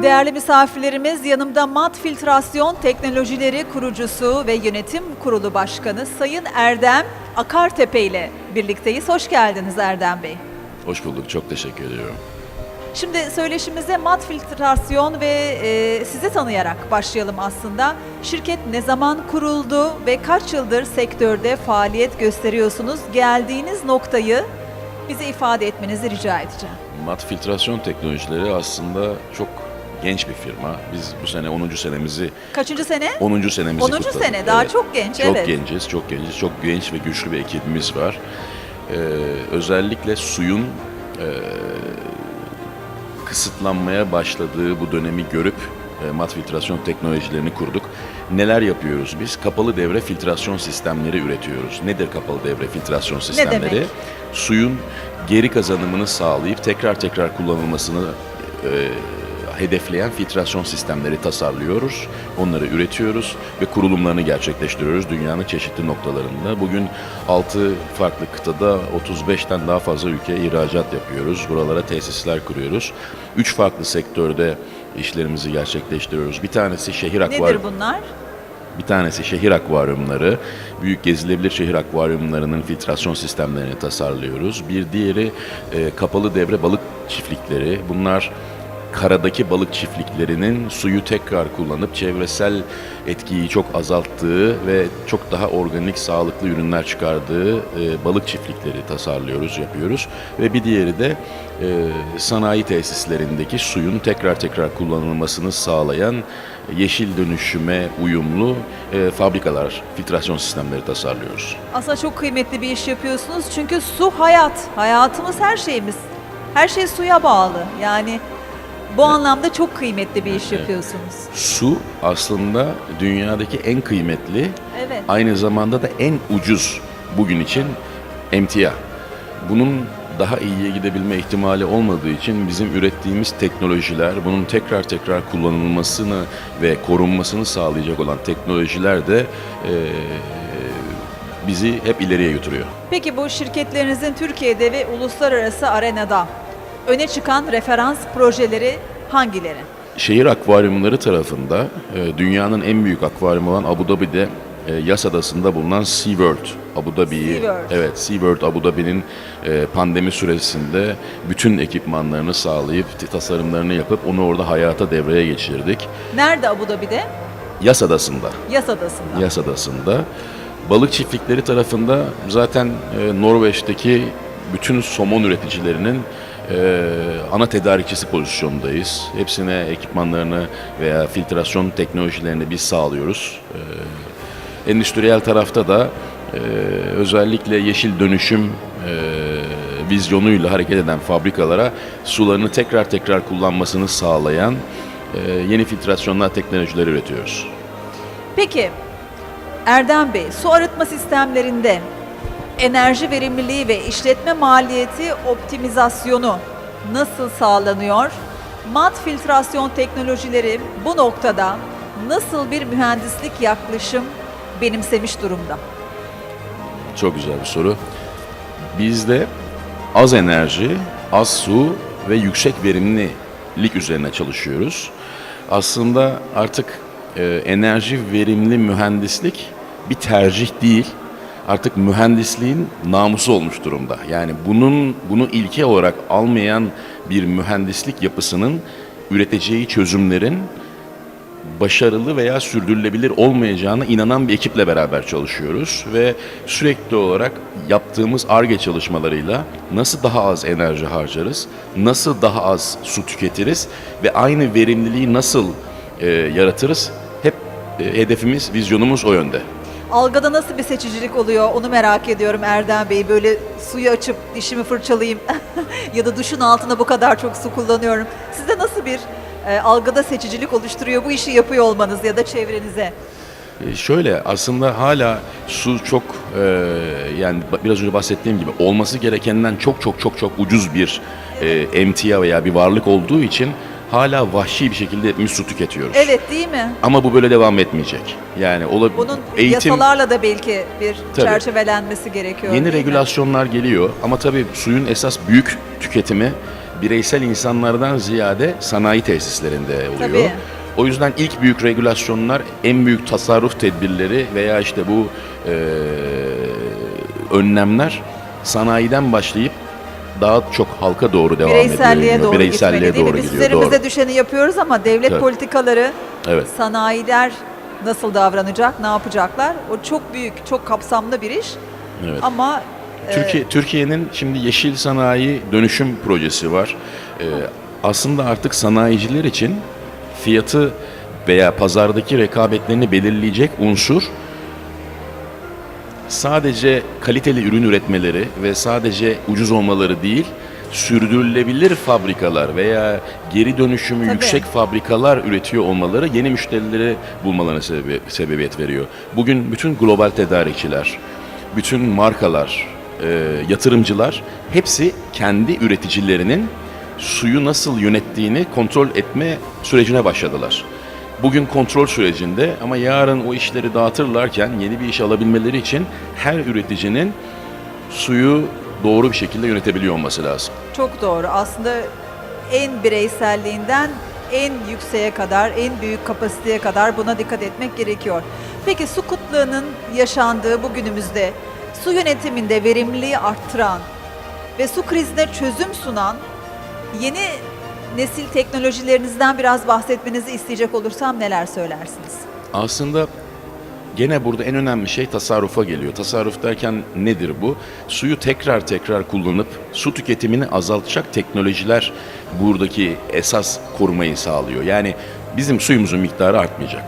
değerli misafirlerimiz, yanımda Mat Filtrasyon Teknolojileri kurucusu ve yönetim kurulu başkanı Sayın Erdem Akartepe ile birlikteyiz. Hoş geldiniz Erdem Bey. Hoş bulduk, çok teşekkür ediyorum. Şimdi söyleşimize Mat Filtrasyon ve sizi tanıyarak başlayalım aslında. Şirket ne zaman kuruldu ve kaç yıldır sektörde faaliyet gösteriyorsunuz? Geldiğiniz noktayı bize ifade etmenizi rica edeceğim. Mat Filtrasyon Teknolojileri aslında çok genç bir firma. Biz bu sene 10. senemizi... Kaçıncı sene? 10. senemizi 10. kutladık. sene, daha çok genç, evet. Çok genciz, çok genç ve güçlü bir ekibimiz var. Özellikle suyun kısıtlanmaya başladığı bu dönemi görüp mat filtrasyon teknolojilerini kurduk. Neler yapıyoruz biz? Kapalı devre filtrasyon sistemleri üretiyoruz. Nedir kapalı devre filtrasyon sistemleri? Ne demek? Suyun geri kazanımını sağlayıp tekrar kullanılmasını hedefleyen filtrasyon sistemleri tasarlıyoruz. Onları üretiyoruz ve kurulumlarını gerçekleştiriyoruz dünyanın çeşitli noktalarında. Bugün 6 farklı kıtada 35'ten daha fazla ülkeye ihracat yapıyoruz. Buralara tesisler kuruyoruz. 3 farklı sektörde işlerimizi gerçekleştiriyoruz. Bir tanesi şehir akvaryum. Nedir bunlar? Bir tanesi şehir akvaryumları, büyük gezilebilir şehir akvaryumlarının filtrasyon sistemlerini tasarlıyoruz. Bir diğeri kapalı devre balık çiftlikleri. Bunlar karadaki balık çiftliklerinin suyu tekrar kullanıp çevresel etkiyi çok azalttığı ve çok daha organik, sağlıklı ürünler çıkardığı balık çiftlikleri tasarlıyoruz, yapıyoruz. Ve bir diğeri de sanayi tesislerindeki suyun tekrar kullanılmasını sağlayan yeşil dönüşüme uyumlu fabrikalar, filtrasyon sistemleri tasarlıyoruz. Aslında çok kıymetli bir iş yapıyorsunuz çünkü su hayat, hayatımız her şeyimiz. Her şey suya bağlı. Yani bu anlamda çok kıymetli bir iş yapıyorsunuz. Su aslında dünyadaki en kıymetli, Evet. aynı zamanda da en ucuz bugün için emtia. Bunun daha iyiye gidebilme ihtimali olmadığı için bizim ürettiğimiz teknolojiler, bunun tekrar kullanılmasını ve korunmasını sağlayacak olan teknolojiler de bizi hep ileriye götürüyor. Peki bu şirketlerinizin Türkiye'de ve uluslararası arenada öne çıkan referans projeleri hangileri? Şehir akvaryumları tarafında dünyanın en büyük akvaryumu olan Abu Dhabi'de Yas Adası'nda bulunan SeaWorld Abu Dhabi'yi, evet, SeaWorld Abu Dhabi'nin pandemi süresinde bütün ekipmanlarını sağlayıp tasarımlarını yapıp onu orada hayata devreye geçirdik. Nerede Abu Dhabi'de? Yas Adası'nda. Yas Adası'nda. Yas Adası'nda. Balık çiftlikleri tarafında zaten Norveç'teki bütün somon üreticilerinin ana tedarikçisi pozisyondayız. Hepsine ekipmanlarını veya filtrasyon teknolojilerini biz sağlıyoruz. Endüstriyel tarafta da özellikle yeşil dönüşüm vizyonuyla hareket eden fabrikalara sularını tekrar kullanmasını sağlayan yeni filtrasyonlar teknolojileri üretiyoruz. Peki Erdem Bey, su arıtma sistemlerinde enerji verimliliği ve işletme maliyeti optimizasyonu nasıl sağlanıyor? Mat filtrasyon teknolojileri bu noktada nasıl bir mühendislik yaklaşım benimsemiş durumda? Çok güzel bir soru. Bizde az enerji, az su ve yüksek verimlilik üzerine çalışıyoruz. Aslında artık enerji verimli mühendislik bir tercih değil, artık mühendisliğin namusu olmuş durumda. Yani bunu ilke olarak almayan bir mühendislik yapısının üreteceği çözümlerin başarılı veya sürdürülebilir olmayacağına inanan bir ekiple beraber çalışıyoruz ve sürekli olarak yaptığımız Ar-Ge çalışmalarıyla nasıl daha az enerji harcarız, nasıl daha az su tüketiriz ve aynı verimliliği nasıl yaratırız, hep hedefimiz, vizyonumuz o yönde. Algada nasıl bir seçicilik oluyor onu merak ediyorum Erdem Bey. Böyle suyu açıp dişimi fırçalayayım ya da duşun altına bu kadar çok su kullanıyorum. Sizde nasıl bir algada seçicilik oluşturuyor bu işi yapıyor olmanız ya da çevrenize? Şöyle, aslında hala su çok yani biraz önce bahsettiğim gibi olması gerekenden çok ucuz bir emtia veya bir varlık olduğu için hala vahşi bir şekilde hepimiz su tüketiyoruz. Evet, değil mi? Ama bu böyle devam etmeyecek. Yani bunun eğitim, yasalarla da belki bir çerçevelenmesi gerekiyor. yeni regülasyonlar geliyor ama tabii suyun esas büyük tüketimi bireysel insanlardan ziyade sanayi tesislerinde oluyor. Tabii. O yüzden ilk büyük regülasyonlar, en büyük tasarruf tedbirleri veya işte bu önlemler sanayiden başlayıp daha çok halka doğru devam ediyor. Bireyselliğe doğru Bireyselliğe gitmeli değil mi? doğru Biz gidiyor. üzerimize Doğru. düşeni yapıyoruz ama devlet Evet. politikaları, Evet. sanayiler nasıl davranacak, ne yapacaklar? O çok büyük, çok kapsamlı bir iş. Evet. Ama Türkiye'nin şimdi yeşil sanayi dönüşüm projesi var. Aslında artık sanayiciler için fiyatı veya pazardaki rekabetlerini belirleyecek unsur sadece kaliteli ürün üretmeleri ve sadece ucuz olmaları değil, sürdürülebilir fabrikalar veya geri dönüşümü Tabii. yüksek fabrikalar üretiyor olmaları yeni müşterileri bulmalarına sebebiyet veriyor. Bugün bütün global tedarikçiler, bütün markalar, yatırımcılar hepsi kendi üreticilerinin suyu nasıl yönettiğini kontrol etme sürecine başladılar. Bugün kontrol sürecinde ama yarın o işleri dağıtırlarken yeni bir iş alabilmeleri için her üreticinin suyu doğru bir şekilde yönetebiliyor olması lazım. çok doğru. Aslında en bireyselliğinden en yükseğe kadar, en büyük kapasiteye kadar buna dikkat etmek gerekiyor. Peki su kıtlığının yaşandığı bu günümüzde su yönetiminde verimliliği arttıran ve su krizine çözüm sunan yeni nesil teknolojilerinizden biraz bahsetmenizi isteyecek olursam neler söylersiniz? Aslında gene burada en önemli şey tasarrufa geliyor. Tasarruf derken nedir bu? Suyu tekrar kullanıp su tüketimini azaltacak teknolojiler buradaki esas korumayı sağlıyor. Yani bizim suyumuzun miktarı artmayacak.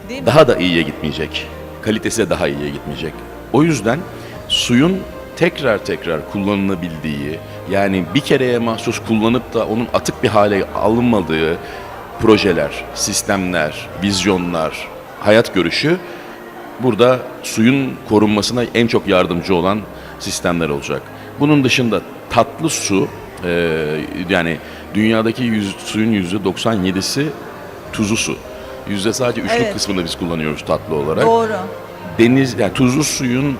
Değil mi? Daha da iyiye gitmeyecek. Kalitesi de daha iyiye gitmeyecek. O yüzden suyun tekrar kullanılabildiği, yani bir kereye mahsus kullanıp da onun atık bir hale alınmadığı projeler, sistemler, vizyonlar, hayat görüşü burada suyun korunmasına en çok yardımcı olan sistemler olacak. Bunun dışında tatlı su, yani dünyadaki suyun %97'si tuzlu su. Sadece 3'lük Evet. kısmını biz kullanıyoruz tatlı olarak. Doğru. Yani tuzlu suyun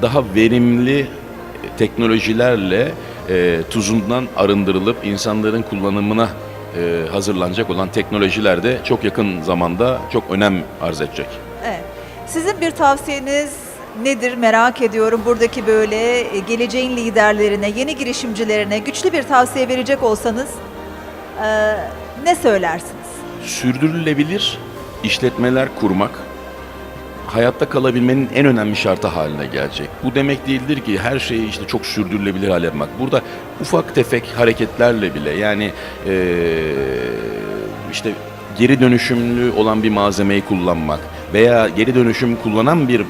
daha verimli teknolojilerle tuzundan arındırılıp insanların kullanımına hazırlanacak olan teknolojiler de çok yakın zamanda çok önem arz edecek. Evet. Sizin bir tavsiyeniz nedir merak ediyorum. Buradaki böyle geleceğin liderlerine, yeni girişimcilerine güçlü bir tavsiye verecek olsanız ne söylersiniz? Sürdürülebilir işletmeler kurmak hayatta kalabilmenin en önemli şartı haline gelecek. Bu demek değildir ki her şeyi işte çok sürdürülebilir hale yapmak. Burada ufak tefek hareketlerle bile, yani işte geri dönüşümlü olan bir malzemeyi kullanmak veya geri dönüşüm kullanan bir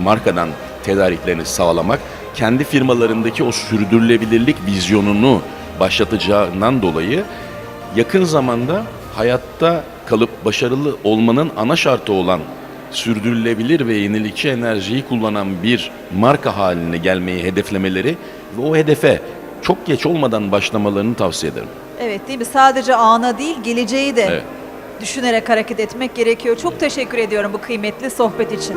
markadan tedariklerini sağlamak, kendi firmalarındaki o sürdürülebilirlik vizyonunu başlatacağından dolayı yakın zamanda hayatta kalıp başarılı olmanın ana şartı olan sürdürülebilir ve yenilikçi enerjiyi kullanan bir marka haline gelmeyi hedeflemeleri ve o hedefe çok geç olmadan başlamalarını tavsiye ederim. Evet, değil mi? Sadece ana değil, geleceği de Evet. düşünerek hareket etmek gerekiyor. Çok teşekkür ediyorum bu kıymetli sohbet için.